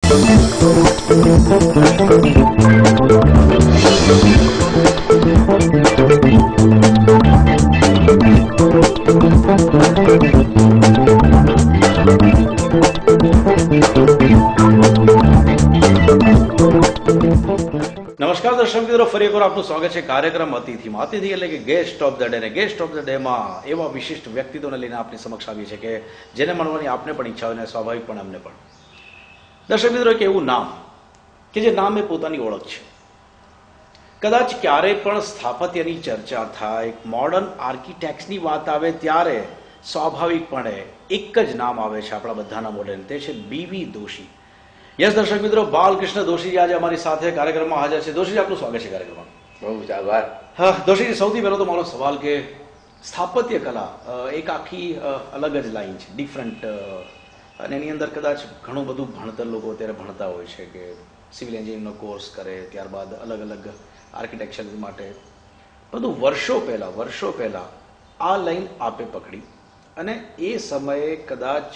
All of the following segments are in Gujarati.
નમસ્કાર દર્શક મિત્રો, ફરી એકવાર આપનું સ્વાગત છે કાર્યક્રમ અતિથિમાં. અતિથિ એટલે કે ગેસ્ટ ઓફ ધ ડે. ને ગેસ્ટ ઓફ ધ ડેમાં એવા વિશિષ્ટ વ્યક્તિત્વને લઈને આપની સમક્ષ આવીએ છીએ કે જેને મળવાની આપને પણ ઈચ્છા હોય ને સ્વાભાવિક પણ અમને પણ. દર્શક મિત્રો, એક એવું નામ કે જે નામ એ પોતાની ઓળખ છે. કદાચ ક્યારેય પણ સ્થાપત્યની ચર્ચા થાય, મોડર્ન આર્કિટેક્ટ્સની વાત આવે ત્યારે સ્વાભાવિકપણે એક જ નામ આવે છે આપણા બધાના મોઢે, તે છે બીવી દોશી. યસ દર્શક મિત્રો, બાલકૃષ્ણ દોશીજી આજે અમારી સાથે કાર્યક્રમમાં હાજર છે. દોશીજી, આપનું સ્વાગત છે કાર્યક્રમમાં. બહુ જ આભાર. હા દોશીજી, સૌથી પહેલો તો મારો સવાલ કે સ્થાપત્ય કલા એક આખી અલગ જ લાઈન છે, ડિફરન્ટ, અને એની અંદર કદાચ ઘણું બધું ભણતર લોકો અત્યારે ભણતા હોય છે કે સિવિલ એન્જિનિયરિંગનો કોર્સ કરે, ત્યારબાદ અલગ અલગ આર્કિટેક્ચર માટે બધું વર્ષો પહેલાં આ લાઈન આપે પકડી, અને એ સમયે કદાચ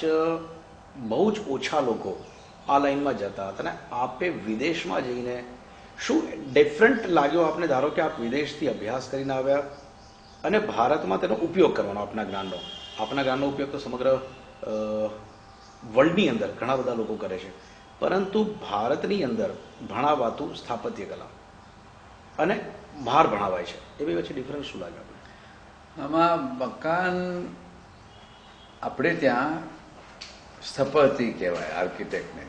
બહુ જ ઓછા લોકો આ લાઈનમાં જતા હતા. અને આપે વિદેશમાં જઈને શું ડિફરન્ટ લાગ્યો આપને? ધારો કે આપ વિદેશથી અભ્યાસ કરીને આવ્યા અને ભારતમાં તેનો ઉપયોગ કરવાનો, આપના જ્ઞાનનો ઉપયોગ તો સમગ્ર વર્લ્ડની અંદર ઘણા બધા લોકો કરે છે, પરંતુ ભારતની અંદર ભણાવાતું સ્થાપત્ય કલા અને બહાર ભણાવાય છે, એ બે વચ્ચે ડિફરન્સ શું લાગે આપણે? આમાં મકાન આપણે ત્યાં સ્થપતિ કહેવાય આર્કિટેક્ટને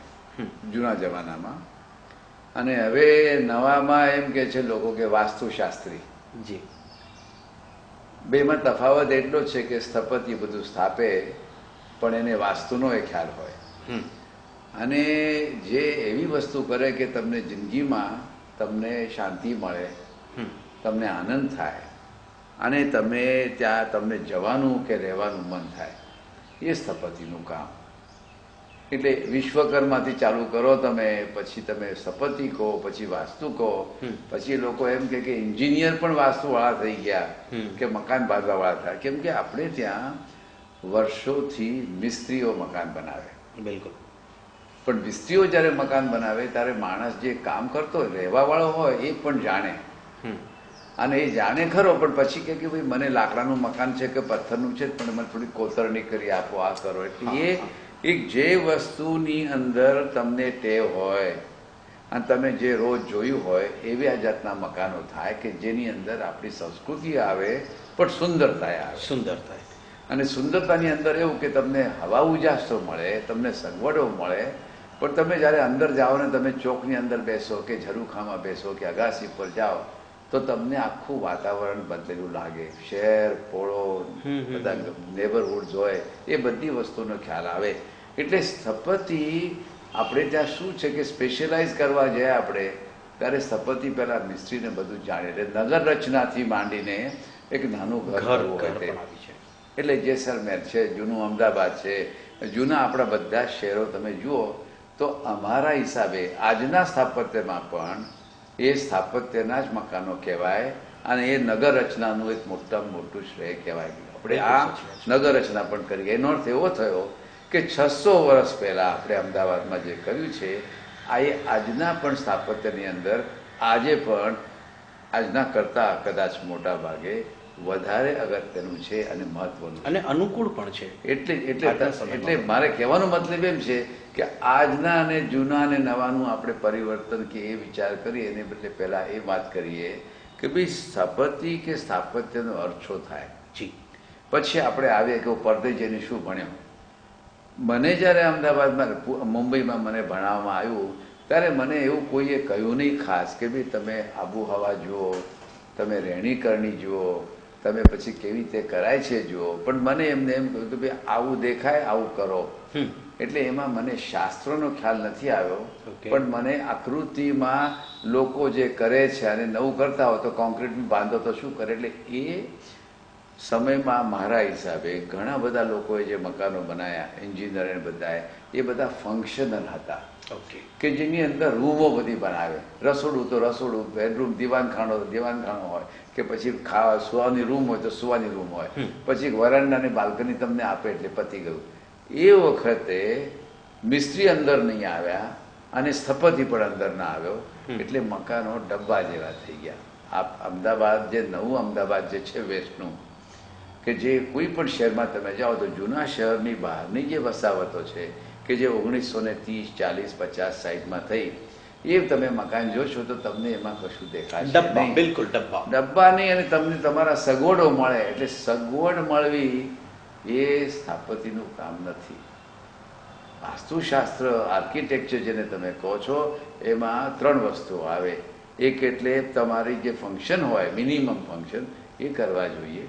જૂના જમાનામાં, અને હવે નવામાં એમ કે છે લોકો કે વાસ્તુશાસ્ત્રી. જી. બેમાં તફાવત એટલો જ છે કે સ્થપતિ બધું સ્થાપે પણ એને વાસ્તુનો એ ખ્યાલ હોય, અને જે એવી વસ્તુ કરે કે તમને જિંદગીમાં તમને શાંતિ મળે, તમને આનંદ થાય, અને તમે ત્યાં તમને જવાનું કે રહેવાનું મન થાય, એ સ્થપતિનું કામ. એટલે વિશ્વકર્માથી ચાલુ કરો તમે, પછી તમે સ્થપતિ કહો, પછી વાસ્તુ કહો, પછી લોકો એમ કે એન્જિનિયર પણ વાસ્તુવાળા થઈ ગયા કે મકાન બાંધવાવાળા થયા, કેમ કે આપણે ત્યાં વર્ષોથી મિસ્ત્રીઓ મકાન બનાવે. બિલકુલ. પણ મિસ્ત્રીઓ જ્યારે મકાન બનાવે ત્યારે માણસ જે કામ કરતો હોય, રહેવાવાળો હોય, એ પણ જાણે, અને એ જાણે ખરો, પણ પછી કે ભાઈ મને લાકડાનું મકાન છે કે પથ્થરનું છે, પણ મને થોડી કોતરણી કરી આપો, આ કરો. એટલે એ એક જે વસ્તુની અંદર તમને ટેવ હોય અને તમે જે રોજ જોયું હોય એવી આ જાતના મકાનો થાય કે જેની અંદર આપણી સંસ્કૃતિ આવે પણ સુંદરતા આવે. અને સુંદરતાની અંદર એવું કે તમને હવા ઉજાસો મળે, તમને સગવડો મળે, પણ તમે જ્યારે અંદર જાઓ ને તમે ચોકની અંદર બેસો કે ઝરૂખામાં બેસો કે અગાસી પર જાઓ તો તમને આખું વાતાવરણ બદલેલું લાગે. શહેર, પોળો, બધા નેબરહુડ્સ હોય, એ બધી વસ્તુનો ખ્યાલ આવે. એટલે સ્થપતિ આપણે ત્યાં શું છે કે સ્પેશિયલાઇઝ કરવા જાય આપણે ત્યારે સ્થપતિ પહેલાં મિસ્ત્રીને બધું જાણે. એટલે નગર રચનાથી માંડીને એક નાનું ઘર કરવું હોય, એટલે જેસલમેર છે, જૂનું અમદાવાદ છે, જૂના આપણા બધા શહેરો તમે જુઓ તો અમારા હિસાબે આજના સ્થાપત્યમાં પણ એ સ્થાપત્યના જ મકાનો કહેવાય, અને એ નગર રચનાનું એક મોટામાં મોટું શ્રેય કહેવાય. આપણે આ નગર રચના પણ કરીએ. એનો અર્થ એવો થયો કે 600 વર્ષ પહેલાં આપણે અમદાવાદમાં જે કર્યું છે આ એ આજના પણ સ્થાપત્યની અંદર આજે પણ આજના કરતાં કદાચ મોટા ભાગે વધારે અગત્યનું છે અને મહત્વનું અને અનુકૂળ પણ છે. એટલે મારે કહેવાનો મતલબ એમ છે કે આજના અને જૂના અને નવાનું આપણે પરિવર્તન કે એ વિચાર કરીએ એને બદલે પહેલાં એ વાત કરીએ કે ભાઈ સ્થપતિ કે સ્થાપત્યનો અર્થ શું થાય. જી. પછી આપણે આવીએ કે પરદે જઈને શું ભણ્યો. મને જ્યારે અમદાવાદમાં મુંબઈમાં મને ભણાવવામાં આવ્યું ત્યારે મને એવું કોઈએ કહ્યું નહીં ખાસ કે ભાઈ તમે આબોહવા જુઓ, તમે રહેણીકરણી જુઓ, તમે પછી કેવી રીતે કરાય છે જુઓ, પણ મને એમને એમ કહ્યું કે ભાઈ આવું દેખાય આવું કરો. એટલે એમાં મને શાસ્ત્રોનો ખ્યાલ નથી આવ્યો, પણ મને આકૃતિમાં લોકો જે કરે છે અને નવું કરતા હોય તો કોન્ક્રીટનું બાંધો તો શું કરે. એટલે એ સમયમાં મારા હિસાબે ઘણા બધા લોકોએ જે મકાનો બનાવ્યા, એન્જિનિયર બધાએ, એ બધા ફંક્શનલ હતા. કે જેની અંદર રૂમો બધી બનાવે. રસોડું તો રસોડું, બેડરૂમ, દીવાનખાનો તો દીવાનખાનો હોય, કે પછી ખાવા સુવાની રૂમ હોય તો સુવાની રૂમ હોય, પછી વરાંડાની બાલ્કની તમને આપે એટલે પતી ગયું. એ વખતે મિસ્ત્રી અંદર નહીં આવ્યા અને સ્થપતિ પણ અંદર ના આવ્યો, એટલે મકાનો ડબ્બા જેવા થઈ ગયા. આ અમદાવાદ જે નવું અમદાવાદ જે છે વેસ્ટનું, કે જે કોઈ પણ શહેરમાં તમે જાઓ તો જૂના શહેરની બહારની જે વસાવતો છે કે જે 1930, 40, 50, 60માં થઈ, એ તમે મકાન જોશો તો તમને એમાં કશું દેખાશે ડબ્બા, નહીં. બિલકુલ ડબ્બા નહીં. અને તમને તમારા સગવડો મળે, એટલે સગવડ મળવી એ સ્થાપતિનું કામ નથી. વાસ્તુશાસ્ત્ર, આર્કિટેક્ચર જેને તમે કહો છો, એમાં 3 વસ્તુઓ આવે. એક એટલે તમારી જે ફંક્શન હોય, મિનિમમ ફંક્શન, એ કરવા જોઈએ,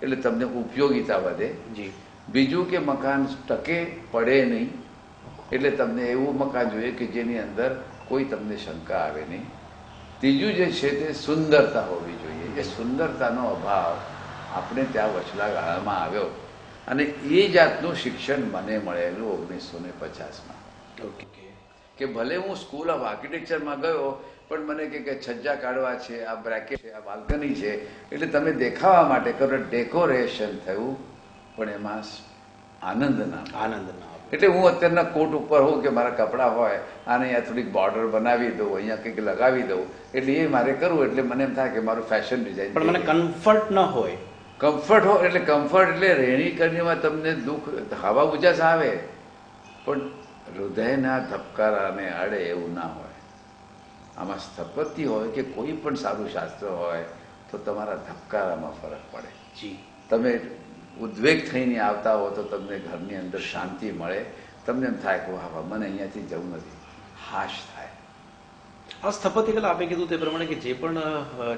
એટલે તમને ઉપયોગિતા વધે. જી. બીજું કે મકાન ટકે પડે નહીં, એટલે તમને એવું મકાન જોઈએ કે જેની અંદર કોઈ તમને શંકા આવે નહીં. ત્રીજું જે છે તે સુંદરતા હોવી જોઈએ. એ સુંદરતાનો અભાવ આપણે ત્યાં વચલા ગાળામાં આવ્યો, અને એ જાતનું શિક્ષણ મને મળેલું 1950માં. ઓકે. કે ભલે હું સ્કૂલ ઓફ આર્કિટેક્ચરમાં ગયો, પણ મને કે છજ્જા કાઢવા છે, આ બ્રેકેટ છે, આ બાલ્કની છે, એટલે તમે દેખાવા માટે કરો, ડેકોરેશન થયું, પણ એમાં આનંદ ના આવે. એટલે હું અત્યારના કોટ ઉપર હોઉં કે મારા કપડાં હોય, આને અહીંયા થોડીક બોર્ડર બનાવી દઉં, અહીંયા કંઈક લગાવી દઉં, એટલે એ મારે કરવું, એટલે મને એમ થાય કે મારું ફેશન ડિઝાઇન. પણ મને કમ્ફર્ટ ન હોય. કમ્ફર્ટ હોય એટલે કમ્ફર્ટ એટલે રહેણી કरणीમાં તમને દુઃખ, હવા ઉજાસ આવે, પણ હૃદયના ધબકારાને અડે એવું ના હોય. આમાં સ્થપતિ હોય કે કોઈ પણ સારું શાસ્ત્ર હોય તો તમારા ધબકારામાં ફરક પડે. જી. તમે ઉદ્વેગ થઈને આવતા હો તો તમને ઘરની અંદર શાંતિ મળે, તમને એમ થાય કે વાહ, મને અહીંયાથી જવું નથી, હાશ થાય. આ સ્થપતિ કલા આપે કીધું તે પ્રમાણે કે જે પણ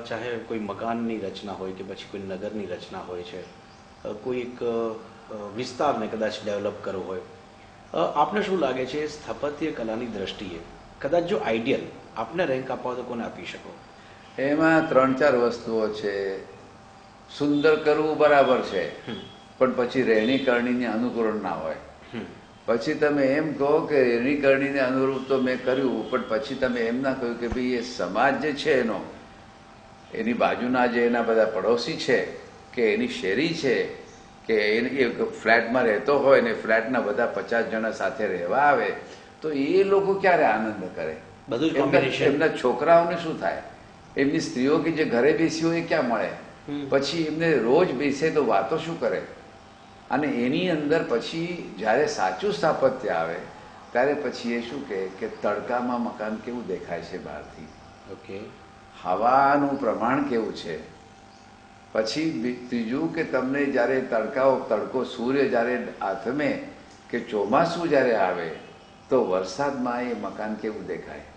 ચાહે કોઈ મકાનની રચના હોય કે પછી કોઈ નગરની રચના હોય છે, કોઈ એક વિસ્તારને કદાચ ડેવલપ કરવો હોય, આપને શું લાગે છે સ્થાપત્ય કલાની દ્રષ્ટિએ કદાચ જો આઈડિયલ આપને રેન્ક આપવા તો કોને આપી શકો? એમાં 3-4 વસ્તુઓ છે. સુંદર કરવું બરાબર છે, પણ પછી રહેણી કરણીને અનુકૂળ ના હોય. પછી તમે એમ કહો કે રહેણી કરણીને અનુરૂપ તો મેં કર્યું, પણ પછી તમે એમ ના કહ્યું કે ભાઈ એ સમાજ જે છે એનો, એની બાજુના જે એના બધા પડોશી છે કે એની શેરી છે કે એ ફ્લેટમાં રહેતો હોય ને ફ્લેટના બધા 50 જણા સાથે રહેવા આવે, તો એ લોકો ક્યારે આનંદ કરે? એમના છોકરાઓને શું થાય? એમની સ્ત્રીઓ કે જે ઘરે બેસી હોય એ ક્યાં મળે? પછી એમને રોજ બેસે તો વાતો શું કરે? અને એની અંદર પછી જ્યારે સાચું સ્થાપત્ય આવે ત્યારે પછી એ શું કહે કે તડકામાં મકાન કેવું દેખાય છે બહારથી, ઓકે, હવાનું પ્રમાણ કેવું છે. પછી ત્રીજું કે તમને જ્યારે તડકો સૂર્ય જ્યારે આથમે કે ચોમાસું જ્યારે આવે તો વરસાદમાં એ મકાન કેવું દેખાય.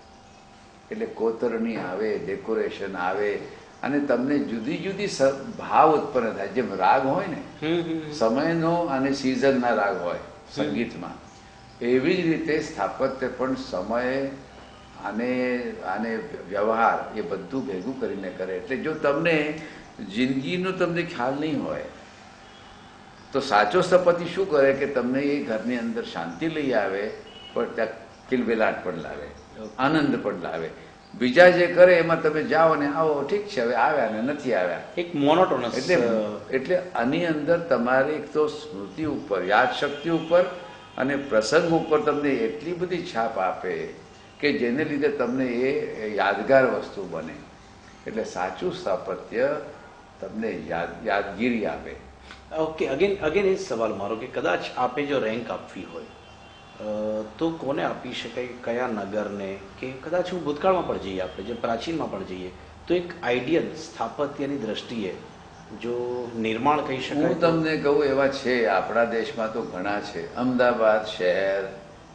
એટલે કોતરણી આવે, ડેકોરેશન આવે, અને તમને જુદી જુદી ભાવ ઉત્પન્ન થાય. જેમ રાગ હોય ને, સમયનો અને સિઝનના રાગ હોય સંગીતમાં, એવી જ રીતે સ્થાપત્ય પણ સમય અને વ્યવહાર એ બધું ભેગું કરીને કરે. એટલે જો તમને જિંદગીનો તમને ખ્યાલ નહીં હોય તો સાચો સ્થપતિ શું કરે કે તમને એ ઘરની અંદર શાંતિ લઈ આવે, પણ ત્યાં કિલબિલાટ પણ લાવે, આનંદ પણ લાવે. બીજા જે કરે એમાં તમે જાઓ ને આવો, ઠીક છે, હવે આવ્યા ને નથી આવ્યા, એક મોનોટોનસ. એટલે આની અંદર તમારે એક તો સ્મૃતિ ઉપર, યાદશક્તિ ઉપર અને પ્રસંગ ઉપર તમને એટલી બધી છાપ આપે કે જેને લીધે તમને એ યાદગાર વસ્તુ બને. એટલે સાચું સ્થાપત્ય તમને યાદગીરી આપે. ઓકે, અગેન એ સવાલ મારો કે કદાચ આપે જો રેન્ક આપવી હોય તો કોને આપી શકાય, કયા નગરને? કે કદાચ હું ભૂતકાળમાં પણ જઈએ, આપણે જે પ્રાચીનમાં પણ જઈએ, તો એક આઈડિયલ સ્થાપત્યની દ્રષ્ટિએ જો નિર્માણ કહી શકાય. હું તમને કહું એવા છે આપણા દેશમાં તો ઘણા છે. અમદાવાદ શહેર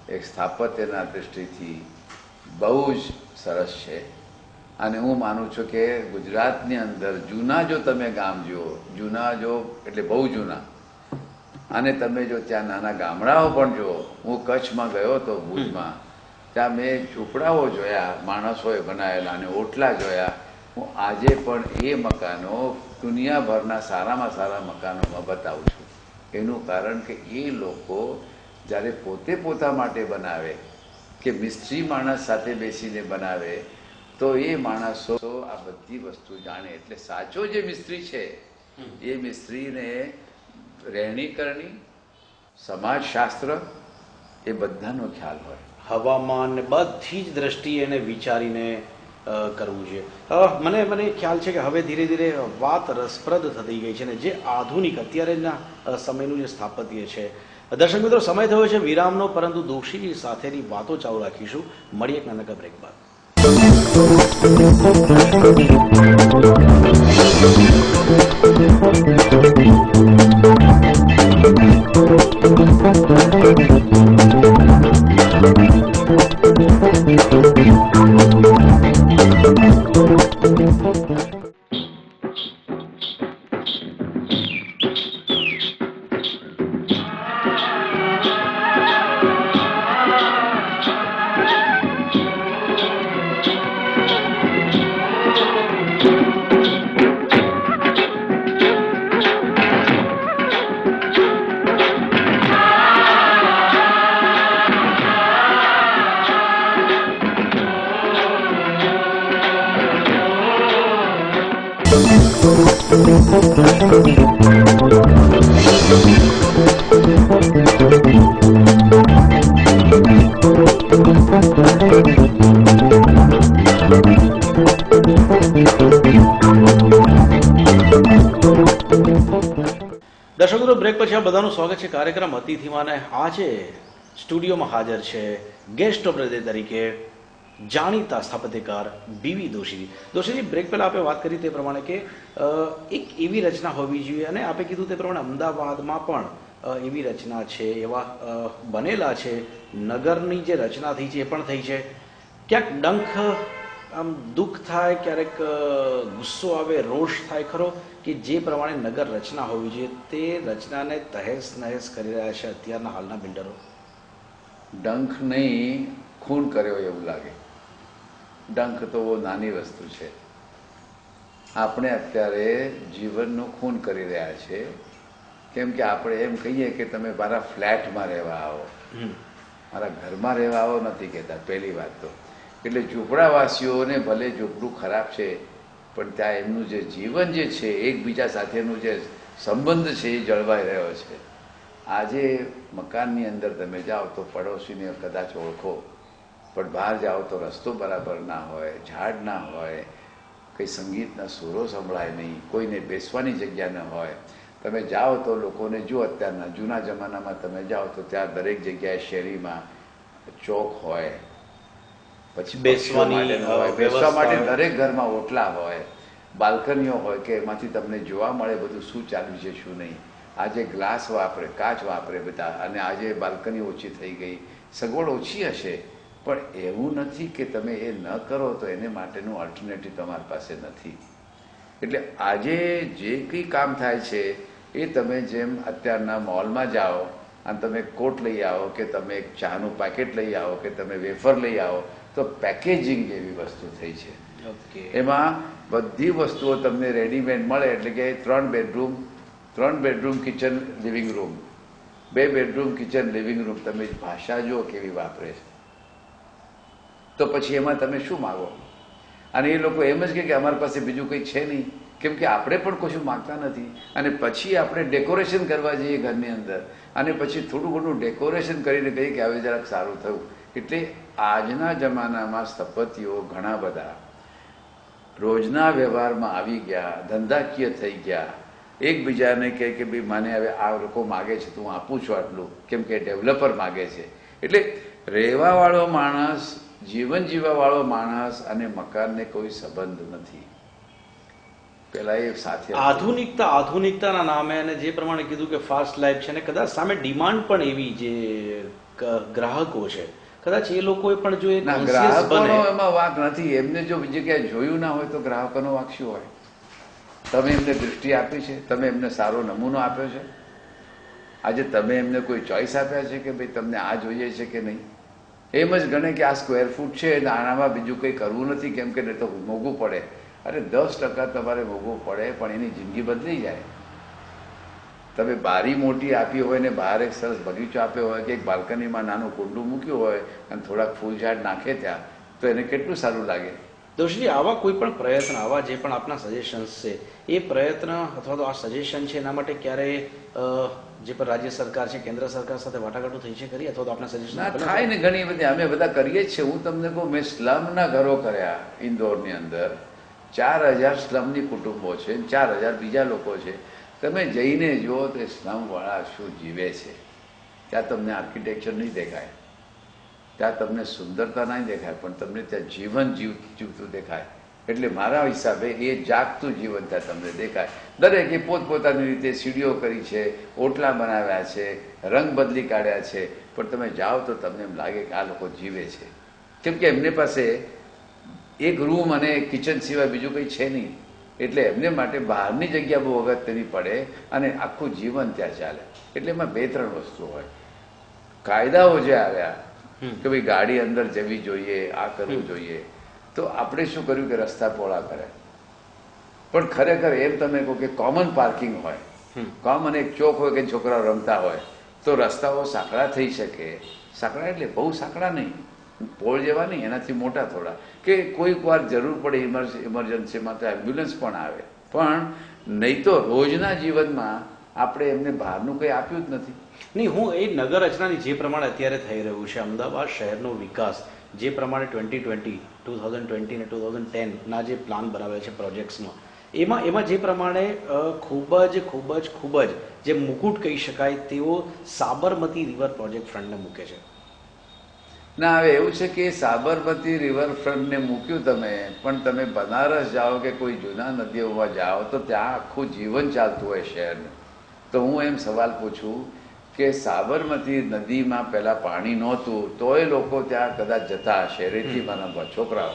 એક સ્થાપત્યના દૃષ્ટિથી બહુ જ સરસ છે, અને હું માનું છું કે ગુજરાતની અંદર જૂના જો તમે ગામ જુઓ, જૂના જો એટલે બહુ જૂના, અને તમે જો ત્યાં નાના ગામડાઓ પણ જુઓ. હું કચ્છમાં ગયો હતો, ભુજમાં, ત્યાં મેં ઝૂંપડાઓ જોયા, માણસોએ બનાવેલા, અને ઓટલા જોયા. હું આજે પણ એ મકાનો દુનિયાભરના સારામાં સારા મકાનોમાં બતાવું છું. એનું કારણ કે એ લોકો જ્યારે પોતે પોતા માટે બનાવે કે મિસ્ત્રી માણસ સાથે બેસીને બનાવે, તો એ માણસો આ બધી વસ્તુ જાણે. એટલે સાચો જે મિસ્ત્રી છે એ મિસ્ત્રીને રહેણી કરણી, સમાજશાસ્ત્ર એ બધાનો ખ્યાલ હોય. હવામાન ને બધી જ દ્રષ્ટિએ એને વિચારીને કરવું જોઈએ. મને ખ્યાલ છે કે હવે ધીરે ધીરે વાત રસપ્રદ થતી ગઈ છે ને જે આધુનિક અત્યારેના સમયનું જે સ્થાપત્ય છે. દર્શક મિત્રો, સમય થયો છે વિરામનો, પરંતુ દોશીજી સાથેની વાતો ચાલુ રાખીશું. મળીએ એક નાનકડા બ્રેક બાદ. દર્શક મિત્રો, બ્રેક પછી આ બધાનું સ્વાગત છે કાર્યક્રમ અતિથિમાં. અને આજે સ્ટુડિયોમાં હાજર છે ગેસ્ટ ઓફ ધ ડે તરીકે જાણીતા સ્થાપત્યકાર બીવી દોશીજી. દોશીજી, બ્રેક પહેલા આપણે વાત કરી તે પ્રમાણે કે એક એવી રચના હોવી જોઈએ, અને આપણે કીધું તે પ્રમાણે અમદાવાદમાં પણ એવી રચના છે, એવા બનેલા છે. નગરની જે રચના થઈ છે એ પણ થઈ છે. ક્યાંક ડંખ આમ દુઃખ થાય, ક્યારેક ગુસ્સો આવે, રોષ થાય ખરો, કે જે પ્રમાણે નગર રચના હોવી જોઈએ તે રચનાને તહેસ નહેસ કરી રહ્યા છે અત્યારના હાલના બિલ્ડરો. ડંખ નહીં, ખૂન કર્યો એવું લાગે. ડંખ તો બહુ નાની વસ્તુ છે. આપણે અત્યારે જીવનનું ખૂન કરી રહ્યા છે. કેમ કે આપણે એમ કહીએ કે તમે મારા ફ્લેટમાં રહેવા આવો, મારા ઘરમાં રહેવા આવો નથી કહેતા. પહેલી વાત તો એટલે ઝૂંપડાવાસીઓને ભલે ઝૂંપડું ખરાબ છે, પણ ત્યાં એમનું જે જીવન જે છે, એકબીજા સાથેનું જે સંબંધ છે એ જળવાઈ રહ્યો છે. આજે મકાનની અંદર તમે જાઓ તો પડોશીને કદાચ ઓળખો, પણ બહાર જાઓ તો રસ્તો બરાબર ના હોય, ઝાડ ના હોય, કંઈ સંગીતના સુરો સંભળાય નહીં, કોઈને બેસવાની જગ્યા ન હોય. તમે જાઓ તો લોકોને જુઓ, અત્યારના જૂના જમાનામાં તમે જાઓ તો ત્યાં દરેક જગ્યાએ શેરીમાં ચોક હોય, પછી બેસવા માટે દરેક ઘરમાં ઓટલા હોય, બાલ્કનીઓ હોય કે એમાંથી તમને જોવા મળે બધું શું ચાલ્યું છે શું નહીં. આજે ગ્લાસ વાપરે, કાચ વાપરે બધા, અને આજે બાલ્કની ઓછી થઈ ગઈ, સગવડ ઓછી હશે, પણ એવું નથી કે તમે એ ન કરો તો એને માટેનું ઓલ્ટરનેટિવ તમારી પાસે નથી. એટલે આજે જે કંઈ કામ થાય છે એ તમે જેમ અત્યારના મોલમાં જાઓ અને તમે કોટ લઈ આવો, કે તમે એક ચાનું પેકેટ લઈ આવો, કે તમે વેફર લઈ આવો, તો પેકેજિંગ જેવી વસ્તુ થઈ છે. એમાં બધી વસ્તુઓ તમને રેડીમેડ મળે. એટલે કે 3 bedroom kitchen living room, 2 bedroom kitchen living room, તમે ભાષા જુઓ કેવી વાપરે છે. તો પછી એમાં તમે શું માગો? અને એ લોકો એમ જ કે અમારી પાસે બીજું કંઈ છે નહીં, કેમ કે આપણે પણ કશું માગતા નથી. અને પછી આપણે ડેકોરેશન કરવા જઈએ ઘરની અંદર, અને પછી થોડું ઘણું ડેકોરેશન કરીને કહીએ કે હવે જરાક સારું થયું. એટલે આજના જમાનામાં સ્થપતિઓ ઘણા બધા રોજના વ્યવહારમાં આવી ગયા, ધંધાકીય થઈ ગયા. એકબીજાને કહે કે ભાઈ મને હવે આ લોકો માગે છે તો હું આપું છું આટલું, કેમ કે ડેવલપર માગે છે. એટલે રહેવાવાળો માણસ, જીવન જીવવાવાળો માણસ અને મકાનને કોઈ સંબંધ નથી. પેલા એ સાથે આધુનિકતાના નામે, અને જે પ્રમાણે કીધું કે ફાસ્ટ લાઈફ છે, ને કદાચ સામે ડિમાન્ડ પણ એવી, જે ગ્રાહકો છે કદાચ એ લોકોએ પણ જો ગ્રાહકોનો એમાં વાંક નથી. એમને જો બીજી ક્યાંય જોયું ના હોય તો ગ્રાહકોનો વાંક શું હોય? તમે એમને દૃષ્ટિ આપી છે, તમે એમને સારો નમૂનો આપ્યો છે. આજે તમે એમને કોઈ ચોઈસ આપ્યા છે કે ભાઈ તમને આ જોઈએ છે કે નહીં? એમ જ ગણે કે આ સ્ક્વેર ફૂટ છે અને આનામાં બીજું કંઈ કરવું નથી, કેમ કે નહીં તો મોંઘું પડે. અરે 10% તમારે મોંઘું પડે, પણ એની જિંદગી બદલી જાય. તમે બારી મોટી આપી હોય ને બહાર એક સરસ બગીચો આપ્યો હોય, કે એક બાલ્કનીમાં નાનું કુંડું મૂક્યું હોય અને થોડાક ફૂલ ઝાડ નાખે ત્યાં, તો એને કેટલું સારું લાગે. દોશીજી, આવા કોઈ પણ પ્રયત્ન, આવા જે પણ આપના સજેશન્સ છે, એ પ્રયત્ન અથવા તો આ સજેશન છે એના માટે ક્યારેય જે પર રાજ્ય સરકાર છે, કેન્દ્ર સરકાર સાથે વાટાઘાટો થઈ છે ખરી, અથવા તો આપણે સજેશન ના થાય ને ઘણી બધી અમે બધા કરીએ જ છે. હું તમને કહું, મેં સ્લમના ઘરો કર્યા ઇન્દોરની અંદર. 4000 સ્લમની કુટુંબો છે, 4000 બીજા લોકો છે. તમે જઈને જુઓ તો સ્લમવાળા શું જીવે છે. ત્યાં તમને આર્કિટેક્ચર નહીં દેખાય, ત્યાં તમને સુંદરતા નહીં દેખાય, પણ તમને ત્યાં જીવન જીવતું દેખાય. એટલે મારા હિસાબે એ જાગતું જીવન ત્યાં તમને દેખાય. દરેકે પોતપોતાની રીતે સીડીઓ કરી છે, ઓટલા બનાવ્યા છે, રંગ બદલી કાઢ્યા છે, પણ તમે જાઓ તો તમને એમ લાગે કે આ લોકો જીવે છે. કેમ કે એમને પાસે એક રૂમ અને કિચન સિવાય બીજું કંઈ છે નહીં. એટલે એમને માટે બહારની જગ્યા બહુ અગત્યની પડે અને આખું જીવન ત્યાં ચાલે. એટલે એમાં 2-3 વસ્તુ હોય. કાયદાઓ જે આવ્યા કે ભાઈ ગાડી અંદર જવી જોઈએ, આ કરવું જોઈએ, તો આપણે શું કર્યું કે રસ્તા પહોળા કરે. પણ ખરેખર એમ તમે કહો કે કોમન પાર્કિંગ હોય, કોમન એક ચોક હોય કે છોકરાઓ રમતા હોય, તો રસ્તાઓ સાંકડા થઈ શકે. સાંકડા એટલે બહુ સાંકડા નહીં, પોળ જેવા નહીં, એનાથી મોટા થોડા, કે કોઈક વાર જરૂર પડે ઇમરજન્સીમાં તો એમ્બ્યુલન્સ પણ આવે. પણ નહીં તો રોજના જીવનમાં આપણે એમને બહારનું કંઈ આપ્યું જ નથી. નહીં, હું એ નગર રચનાની જે પ્રમાણે અત્યારે થઈ રહ્યું છે, અમદાવાદ શહેરનો વિકાસ જે પ્રમાણે 2020 અને 2010ના જે પ્લાન બનાવ્યા છે પ્રોજેક્ટ્સમાં, એમાં જે પ્રમાણે ખૂબ જ જે મુકુટ કહી શકાય તેવો સાબરમતી રિવર પ્રોજેક્ટ ફ્રન્ટને મૂકે છે. ના, હવે એવું છે કે સાબરમતી રિવરફ્રન્ટને મૂક્યું તમે, પણ તમે બનારસ જાઓ કે કોઈ જૂના નદીઓમાં જાઓ તો ત્યાં આખું જીવન ચાલતું હોય શહેરનું. તો હું એમ સવાલ પૂછું કે સાબરમતી નદીમાં પહેલા પાણી નહોતું તોય લોકો ત્યાં કદાચ જતા હશે, રેતીમાં છોકરાઓ.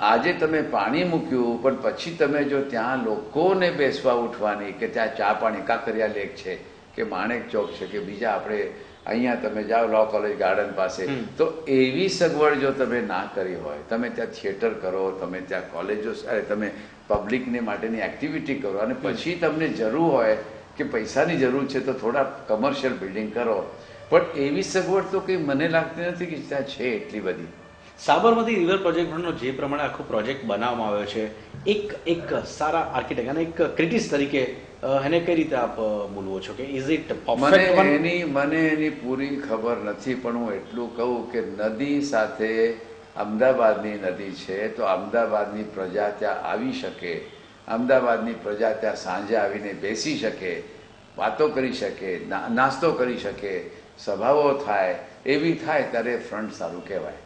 આજે તમે પાણી મૂક્યું, પણ પછી તમે જો ત્યાં લોકોને બેસવા ઉઠવાની, કે ત્યાં ચા પાણી, કાંકરિયા લેક છે કે માણેક ચોક છે કે બીજા આપણે અહીંયા તમે જાઓ લો કોલેજ ગાર્ડન પાસે, તો એવી સગવડ જો તમે ના કરી હોય, તમે ત્યાં થિયેટર કરો, તમે ત્યાં કોલેજો, તમે પબ્લિકને માટેની એક્ટિવિટી કરો, અને પછી તમને જરૂર હોય કે પૈસાની જરૂર છે તો થોડા કમર્શિયલ બિલ્ડિંગ કરો, પણ એવી સગવડ તો કંઈ મને લાગતી નથી કે ત્યાં છે એટલી બધી. સાબરમતી રિવર પ્રોજેક્ટનો જે પ્રમાણે આખો પ્રોજેક્ટ બનાવવામાં આવ્યો છે, એક સારા આર્કિટેક્ટ અને એક ક્રિટિક્સ તરીકે એને કઈ રીતે આપ બોલવો છો કે ઇઝ ઇટ પરફેક્ટ? મને એની પૂરી ખબર નથી, પણ હું એટલું કહું કે નદી સાથે અમદાવાદની નદી છે, તો અમદાવાદની પ્રજા ત્યાં આવી શકે, અમદાવાદની પ્રજા ત્યાં સાંજે આવીને બેસી શકે, વાતો કરી શકે, નાસ્તો કરી શકે, સભાઓ થાય, એવી થાય ત્યારે ફ્રન્ટ સારું કહેવાય.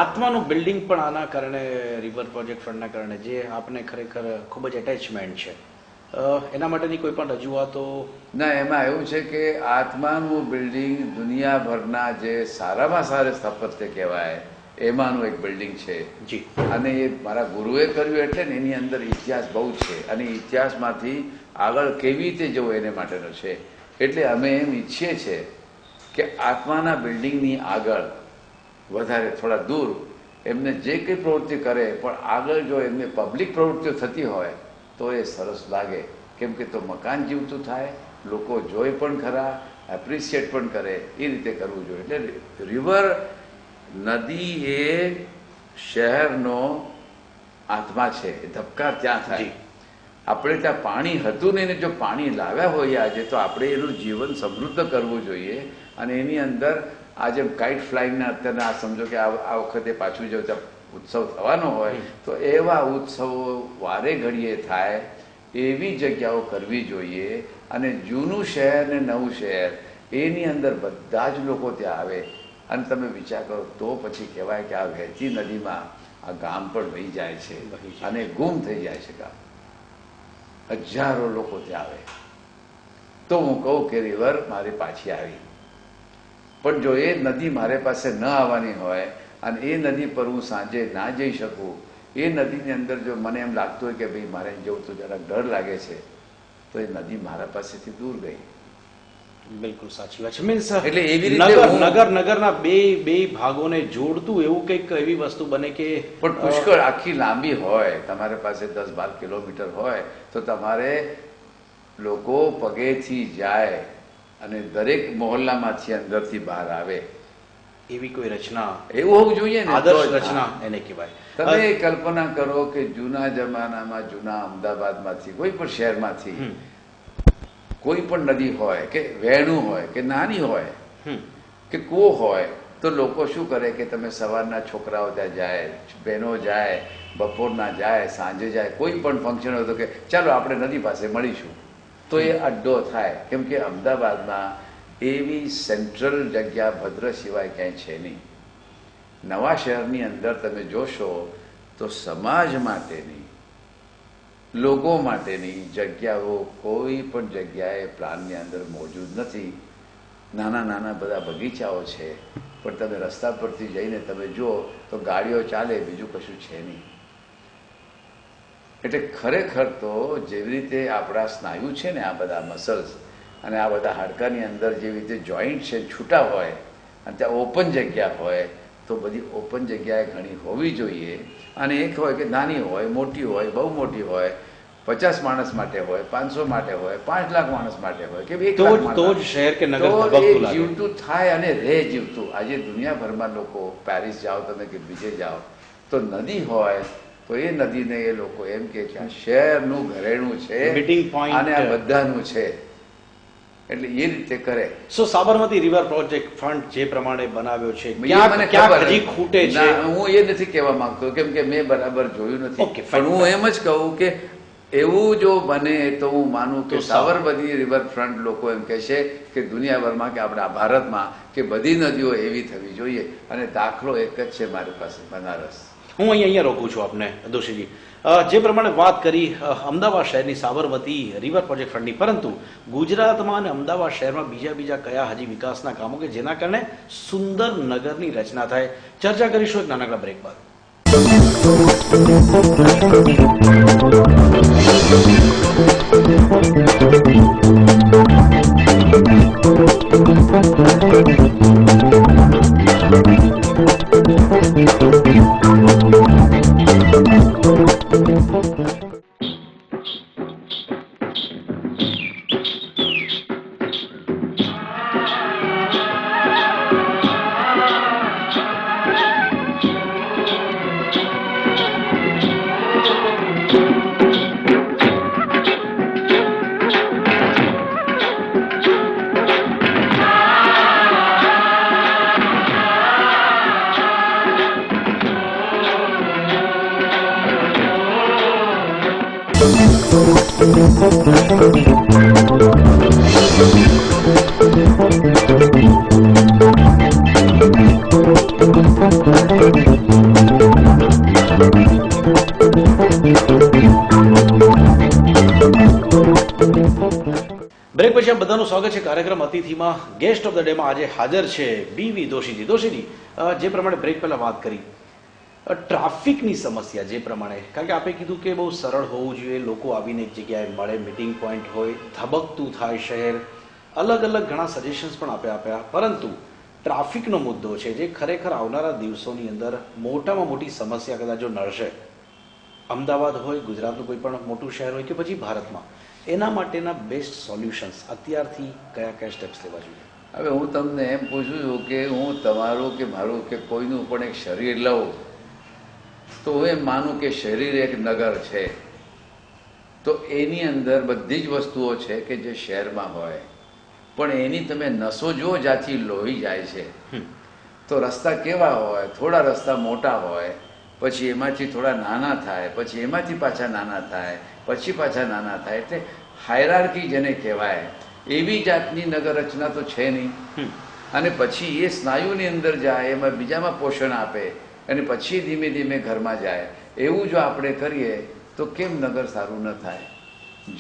આત્માનું બિલ્ડિંગ પણ આના કારણે, રિવર પ્રોજેક્ટ ફ્રન્ટના કારણે જે આપને ખરેખર ખૂબ જ એટેચમેન્ટ છે, એના માટેની કોઈ પણ રજૂઆતો? ના, એમાં એવું છે કે આત્માનું બિલ્ડિંગ દુનિયાભરના જે સારામાં સારા સ્થાપત્ય કહેવાય એમાંનું એક બિલ્ડિંગ છે. જી. અને એ મારા ગુરુએ કર્યું, એટલે ને એની અંદર ઇતિહાસ બહુ છે, અને ઇતિહાસમાંથી આગળ કેવી રીતે જવું એને માટેનો છે. એટલે અમે એમ ઈચ્છીએ છીએ કે આત્માના બિલ્ડિંગની આગળ વધારે થોડા દૂર એમને જે કંઈ પ્રવૃત્તિ કરે, પણ આગળ જો એમને પબ્લિક પ્રવૃત્તિઓ થતી હોય તો એ સરસ લાગે. કેમ કે તો મકાન જીવતું થાય, લોકો જોઈ પણ ખરા, એપ્રિશિએટ પણ કરે, એ રીતે કરવું જોઈએ. એટલે રિવર, નદી એ શહેરનો આત્મા છે, ધબકાર ત્યાં થાય. આપણે ત્યાં પાણી હતું નહીં, જો પાણી લાવ્યા હોઈએ આજે, તો આપણે એનું જીવન સમૃદ્ધ કરવું જોઈએ. અને એની અંદર આજે કાઇટ ફ્લાઇંગના અત્યારના સમજો કે આ વખતે પાછું જો ત્યાં ઉત્સવ થવાનો હોય, તો એવા ઉત્સવો વારે ઘડીએ થાય એવી જગ્યાઓ કરવી જોઈએ. અને જૂનું શહેર ને નવું શહેર એની અંદર બધા જ લોકો ત્યાં આવે. અને તમે વિચાર કરો તો પછી કહેવાય કે આ વહેતી નદીમાં આ ગામ પણ વહી જાય છે અને ગુમ થઈ જાય છે ગામ. હજારો લોકો ત્યાં આવે તો હું કહું કે રિવર મારી પાછી આવી. પણ જો એ નદી મારે પાસે ન આવવાની હોય અને એ નદી પર હું સાંજે ના જઈ શકું, એ નદીની અંદર જો મને એમ લાગતું હોય કે ભાઈ મારે જવું તો જરાક ડર લાગે છે, તો એ નદી મારા પાસેથી દૂર ગઈ. બિલકુલ સાચી વાત છે. મીન્સ એટલે એવી રીતે નગરના બે ભાગોને જોડતું એવું કંઈક એવી વસ્તુ બને કે, પણ પુષ્કળ આખી લાંબી હોય, તમારી પાસે 10-12 કિલોમીટર હોય, તો તમારે લોકો પગેથી જાય અને દરેક મહોલ્લામાંથી અંદરથી બહાર આવે એવી કોઈ રચના, એવું હોવું જોઈએ ને. આદર્શ રચના એને કહેવાય. તમે કલ્પના કરો કે જૂના જમાનામાં જૂના અમદાવાદમાંથી કોઈ પણ શહેરમાંથી કોઈ પણ નદી હોય કે વહેણું હોય કે નાની હોય કે કૂવો હોય તો લોકો શું કરે કે તમે સવારના છોકરાઓ ત્યાં જાય, બહેનો જાય, બપોરના જાય, સાંજે જાય, કોઈ પણ ફંક્શન હોય તો કે ચાલો આપણે નદી પાસે મળીશું. તો એ અડ્ડો થાય. કેમ કે અમદાવાદમાં એવી સેન્ટ્રલ જગ્યા ભદ્ર સિવાય ક્યાંય છે નહીં. નવા શહેરની અંદર તમે જોશો તો સમાજ માટેની, લોકો માટેની જગ્યાઓ કોઈ પણ જગ્યાએ પ્લાનની અંદર મોજૂદ નથી. નાના નાના બધા બગીચાઓ છે, પણ તમે રસ્તા પરથી જઈને તમે જુઓ તો ગાડીઓ ચાલે, બીજું કશું છે નહીં. એટલે ખરેખર તો જેવી રીતે આપણા સ્નાયુ છે ને, આ બધા મસલ્સ અને આ બધા હાડકાની અંદર જેવી રીતે જોઈન્ટ છે છૂટા હોય અને ત્યાં ઓપન જગ્યા હોય, તો બધી ઓપન જગ્યાએ ઘણી હોવી જોઈએ. અને એક હોય કે નાની હોય, મોટી હોય, બહુ મોટી હોય, 50 માણસ માટે હોય, 500 માટે હોય, 5 લાખ માણસ માટે હોય કે 1 લાખ, તો જ શહેર કે નગર તો ધબકતું લાગે. જીવતું થાય અને રહે જીવતું. આજે દુનિયાભરમાં લોકો, પેરિસ જાઓ તમે કે બીજે જાઓ, તો નદી હોય તો એ નદીને એ લોકો એમ કે આ શહેરનું ઘરેણું છે Meeting point. અને આ બધાનું છે. એટલે એ રીતે કરે. સાબરમતી રિવર પ્રોજેક્ટ ફંડ જે પ્રમાણે બનાવ્યો છે, મને ક્યાંક ખબર હજી ખૂટે છે. ના, હું એ નથી કહેવા માંગતો, કેમ કે મેં બરાબર જોયું નથી. Okay, fine. પણ હું એમ જ કહું કે એવું જો બને તો હું માનું કે તો સાબરમતી રિવરફ્રન્ટ લોકો એમ કહે છે કે દુનિયાભરમાં કે આપણા ભારતમાં કે બધી નદીઓ એવી થવી જોઈએ. અને દાખલો એક જ છે મારી પાસે, બનારસ. હું અહીંયા રોકું છું આપને દોશીજી. જે પ્રમાણે વાત કરી અમદાવાદ શહેરની સાબરમતી રિવર પ્રોજેક્ટ ફંડની, પરંતુ ગુજરાતમાં અને અમદાવાદ શહેરમાં બીજા કયા હજી વિકાસના કામો કે જેના કારણે સુંદર નગરની રચના થાય, ચર્ચા કરીશું એક નાનકડા બ્રેક બાદ. બ્રેક પછી આપ બધાનું સ્વાગત છે કાર્યક્રમ અતિથિમાં. ગેસ્ટ ઓફ ધ ડેમાં આજે હાજર છે બીવી દોશીજી. દોશીજી, જે પ્રમાણે બ્રેક પહેલા વાત કરી, ટ્રાફિકની સમસ્યા જે પ્રમાણે, કારણ કે આપે કીધું કે બહુ સરળ હોવું જોઈએ, લોકો આવીને એક જગ્યાએ મળે, મીટિંગ પોઈન્ટ હોય, ધબકતું થાય શહેર, અલગ અલગ ઘણા સજેશન્સ પણ આપ્યા, પરંતુ ટ્રાફિકનો મુદ્દો છે જે ખરેખર આવનારા દિવસોની અંદર મોટામાં મોટી સમસ્યા કદાચ જો નડશે, અમદાવાદ હોય, ગુજરાતનું કોઈ પણ મોટું શહેર હોય કે પછી ભારતમાં, એના માટેના બેસ્ટ સોલ્યુશન્સ અત્યારથી કયા સ્ટેપ્સ લેવા જોઈએ? હવે હું તમને એમ પૂછું છું કે હું તમારું કે મારું કે કોઈનું પણ એક શરીર લઉં તો હું એમ માનું કે શરીર એક નગર છે, તો એની અંદર બધી જ વસ્તુઓ છે કે જે શહેરમાં હોય, પણ એની તમે નસો જુઓ જ્યાંથી લોહી જાય છે. તો રસ્તા કેવા હોય? થોડા રસ્તા મોટા હોય, પછી એમાંથી થોડા નાના થાય, પછી એમાંથી પાછા નાના થાય, પછી પાછા નાના થાય. એટલે હાયરાર્કી જેને કહેવાય એવી જાતની નગર રચના તો છે નહીં. અને પછી એ સ્નાયુની અંદર જાય, એમાં બીજામાં પોષણ આપે અને પછી ધીમે ધીમે ઘરમાં જાય. એવું જો આપણે કરીએ તો કેમ નગર સારું ન થાય?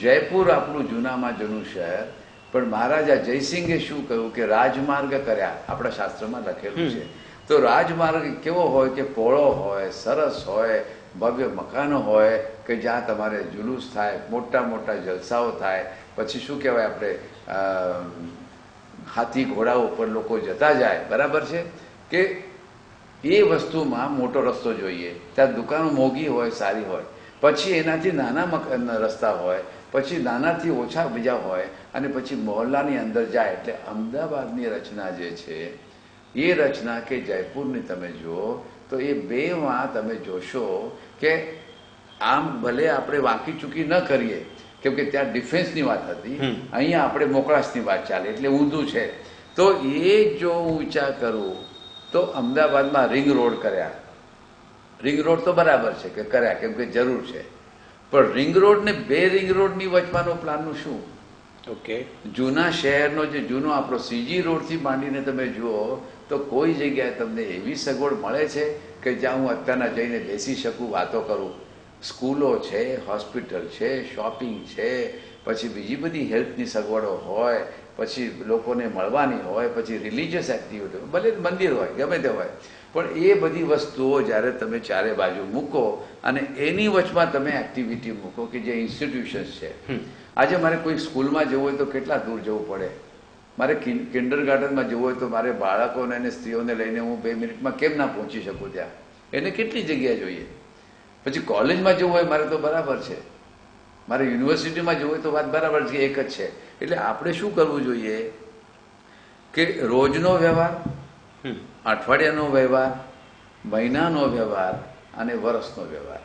જયપુર આપણું જૂનામાં જૂનું શહેર, પણ મહારાજા જયસિંહે શું કહ્યું કે રાજમાર્ગ કર્યા, આપણા શાસ્ત્રમાં લખેલું છે. તો રાજમાર્ગ કેવો હોય કે પહોળો હોય, સરસ હોય, ભવ્ય મકાનો હોય કે જ્યાં તમારે જુલુસ થાય, મોટા મોટા જલસાઓ થાય. પછી શું કહેવાય, આપણે હાથી ઘોડા ઉપર લોકો જતા જાય, બરાબર છે કે એ વસ્તુમાં મોટો રસ્તો જોઈએ, ત્યાં દુકાનો મોંઘી હોય, સારી હોય, પછી એનાથી નાના રસ્તા હોય, પછી નાનાથી ઓછા બીજા હોય, અને પછી મોહલ્લાની અંદર જાય. એટલે અમદાવાદની રચના જે છે એ રચના કે જયપુરની તમે જુઓ તો એ બેમાં તમે જોશો કે આમ ભલે આપણે વાંકી ચૂકી ન કરીએ કેમ કે ત્યાં ડિફેન્સની વાત હતી, અહીંયા આપણે મોકળાશની વાત ચાલે, એટલે ઊંધું છે. તો એ જો હું વિચાર કરું તો અમદાવાદમાં રિંગ રોડ કર્યા. રિંગ રોડ તો બરાબર છે કે કર્યા, કેમ કે જરૂર છે, પણ રિંગ રોડ ને 2 રિંગ રોડની વચમાંનો પ્લાનનું શું? ઓકે, જૂના શહેરનો જે જૂનો આપણો સીજી રોડથી માંડીને તમે જુઓ તો કોઈ જગ્યાએ તમને એવી સગવડ મળે છે કે જ્યાં હું અત્યારના જઈને બેસી શકું, વાતો કરું. સ્કૂલો છે, હોસ્પિટલ છે, શોપિંગ છે, પછી બીજી બધી હેલ્થની સગવડો હોય, પછી લોકોને મળવાની હોય, પછી રિલિજિયસ એક્ટિવિટી, ભલે મંદિર હોય, ગમે તે હોય, પણ એ બધી વસ્તુઓ જ્યારે તમે ચારે બાજુ મૂકો અને એની વચમાં તમે એક્ટિવિટી મૂકો કે જે ઇન્સ્ટિટ્યુશન્સ છે. આજે મારે કોઈ સ્કૂલમાં જવું હોય તો કેટલા દૂર જવું પડે? મારે કિન્ડર ગાર્ડનમાં જવું હોય તો મારે બાળકોને અને સ્ત્રીઓને લઈને હું 2 મિનિટમાં કેમ ના પહોંચી શકું ત્યાં? એને કેટલી જગ્યા જોઈએ? પછી કોલેજમાં જવું હોય મારે તો બરાબર છે, મારે યુનિવર્સિટીમાં જવું હોય તો વાત બરાબર છે, એક જ છે. એટલે આપણે શું કરવું જોઈએ કે રોજનો વ્યવહાર, અઠવાડિયાનો વ્યવહાર, મહિનાનો વ્યવહાર અને વર્ષનો વ્યવહાર.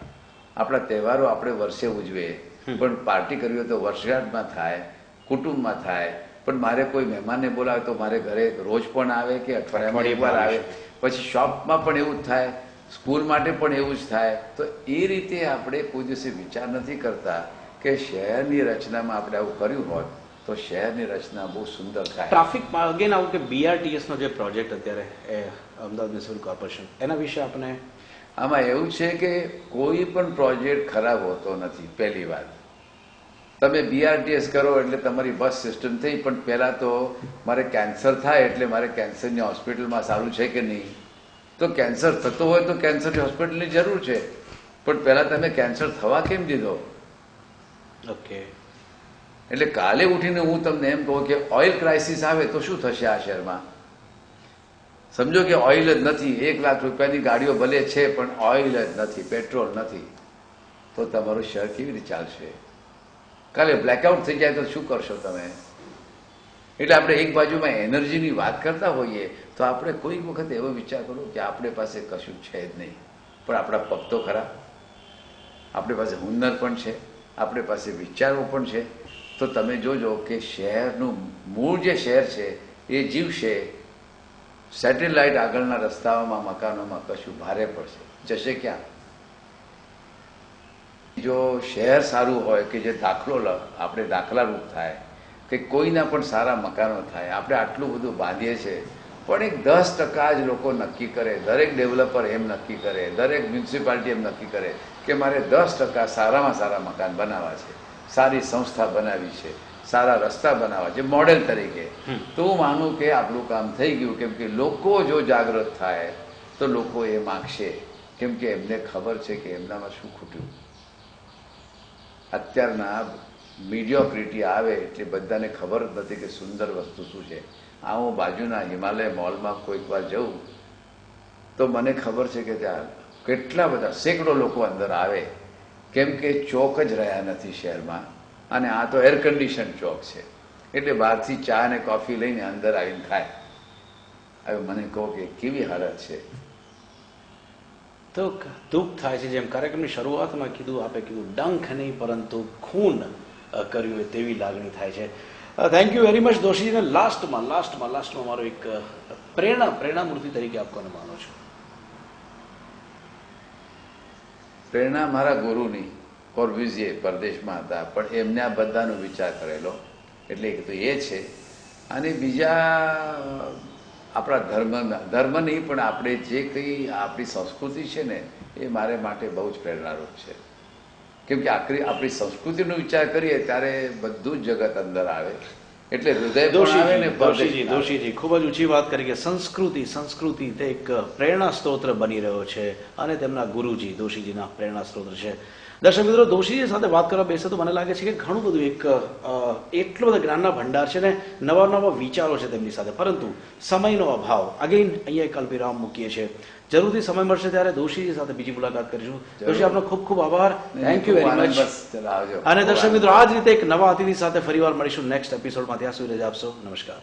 આપણા તહેવારો આપણે વર્ષે ઉજવીએ, પણ પાર્ટી કરવી હોય તો વર્ષગાંઠમાં થાય, કુટુંબમાં થાય. પણ મારે કોઈ મહેમાનને બોલાવે તો મારે ઘરે રોજ પણ આવે કે અઠવાડિયામાં એકવાર આવે. પછી શોપમાં પણ એવું જ થાય, સ્કૂલ માટે પણ એવું જ થાય. તો એ રીતે આપણે કોઈ દિવસે વિચાર નથી કરતા કે શહેરની રચનામાં આપણે આવું કર્યું હોત તો શહેરની રચના બહુ સુંદર થાય. ટ્રાફિકમાં અગેન આવું કે BRTS નો જે પ્રોજેક્ટ અત્યારે એ અમદાવાદ મ્યુનિસિપલ કોર્પોરેશન, એના વિશે આપણે આમાં એવું છે કે કોઈ પણ પ્રોજેક્ટ ખરાબ હોતો નથી. પહેલી વાત, તમે BRTS કરો એટલે તમારી બસ સિસ્ટમ થઈ, પણ પહેલાં તો મારે કેન્સર થાય એટલે મારે કેન્સરની હોસ્પિટલમાં સારું છે કે નહીં? તો કેન્સર થતો હોય તો કેન્સરની હોસ્પિટલની જરૂર છે, પણ પહેલાં તમે કેન્સર થવા કેમ દીધો? ઓકે, એટલે કાલે ઉઠીને હું તમને એમ કહું કે ઓઇલ ક્રાઇસિસ આવે તો શું થશે આ શહેરમાં? સમજો કે ઓઇલ જ નથી, 1 લાખ રૂપિયાની ગાડીઓ ભલે છે પણ ઓઇલ જ નથી, પેટ્રોલ નથી, તો તમારું શહેર કેવી રીતે ચાલશે? કાલે બ્લેકઆઉટ થઈ જાય તો શું કરશો તમે? એટલે આપણે એક બાજુમાં એનર્જીની વાત કરતા હોઈએ તો આપણે કોઈક વખત એવો વિચાર કરો કે આપણી પાસે કશું છે જ નહીં, પણ આપણા પગ તો ખરા, આપણી પાસે હુનર પણ છે, આપણી પાસે વિચારો પણ છે. તો તમે જોજો કે શહેરનું મૂળ જે શહેર છે એ જીવશે. સેટેલાઇટ આગળના રસ્તાઓમાં, મકાનોમાં કશું ભારે પડશે, જશે ક્યાં? જો શહેર સારું હોય કે જે આપણે દાખલારૂપ થાય કે કોઈના પણ સારા મકાનો થાય. આપણે આટલું બધું બાંધીએ છીએ, પણ એક 10% જ લોકો નક્કી કરે, દરેક ડેવલપર એમ નક્કી કરે, દરેક મ્યુનિસિપાલિટી એમ નક્કી કરે કે મારે 10% સારામાં સારા મકાન બનાવવા છે, સારી સંસ્થા બનાવી છે, સારા રસ્તા બનાવવા છે મોડેલ તરીકે. તો હું માનું કે આપણું કામ થઈ ગયું. કેમ કે લોકો જો જાગૃત થાય તો લોકો એ માગશે, કેમ કે એમને ખબર છે કે એમનામાં શું ખૂટ્યું. અત્યારના મીડિયોક્રિટી આવે એટલે બધાને ખબર જ નથી કે સુંદર વસ્તુ શું છે. આ હું બાજુના હિમાલય મોલમાં કોઈક વાર જઉં તો મને ખબર છે કે ત્યાં કેટલા બધા સેંકડો લોકો અંદર આવે, કેમ કે ચોક જ રહ્યા નથી શહેરમાં, અને આ તો એર કન્ડિશન ચોક છે, એટલે બહારથી ચા અને કોફી લઈને અંદર આવીને ખાય. હવે મને કહો કે કેવી હાલત છે. તો દુઃખ થાય છે. જેમ કાર્યક્રમની શરૂઆતમાં કીધું, આપે કીધું, ડંખ નહીં પરંતુ ખૂન કર્યું હોય તેવી લાગણી થાય છે. થેન્ક યુ વેરી મચ દોશીજીને. લાસ્ટમાં મારો એક પ્રેરણામૂર્તિ તરીકે આપ કોને માનો છો? પ્રેરણા મારા ગુરુની, કોર્બ્યુઝિયર પરદેશમાં હતા, પણ એમને આ બધાનો વિચાર કરેલો, એટલે એક તો એ છે. અને બીજા આપણા ધર્મ નહીં, પણ આપણે જે કંઈ આપણી સંસ્કૃતિ છે ને એ મારે માટે બહુ જ પ્રેરણારૂપ છે. કેમ કે આપણી સંસ્કૃતિનો વિચાર કરીએ ત્યારે બધું જ જગત અંદર આવે, એટલે હૃદય પણ આવે ને. દોશીજી ખૂબ જ ઊંચી વાત કરી કે સંસ્કૃતિ તે એક પ્રેરણા સ્ત્રોત બની રહ્યો છે, અને તેમના ગુરુજી દોશીજીના પ્રેરણા સ્ત્રોત છે. દર્શક મિત્રો, દોશીજી સાથે વાત કરવા બેસે તો મને લાગે છે કે ઘણું બધું એટલો બધા જ્ઞાનના ભંડાર છે ને, નવા વિચારો છે તેમની સાથે, પરંતુ સમયનો અભાવ. અગેન અહીંયા એક અલ્પવિરામ મૂકીએ છીએ. જરૂરથી સમય મળશે ત્યારે દોશીજી સાથે બીજી મુલાકાત કરીશું. દોશી, આપનો ખૂબ ખૂબ આભાર. Thank you very much. અને દર્શક મિત્રો, આ જ રીતે એક નવા અતિથિ સાથે ફરીવાર મળીશું નેક્સ્ટ એપિસોડમાં. ત્યાં સુધી રજા આપશો. નમસ્કાર.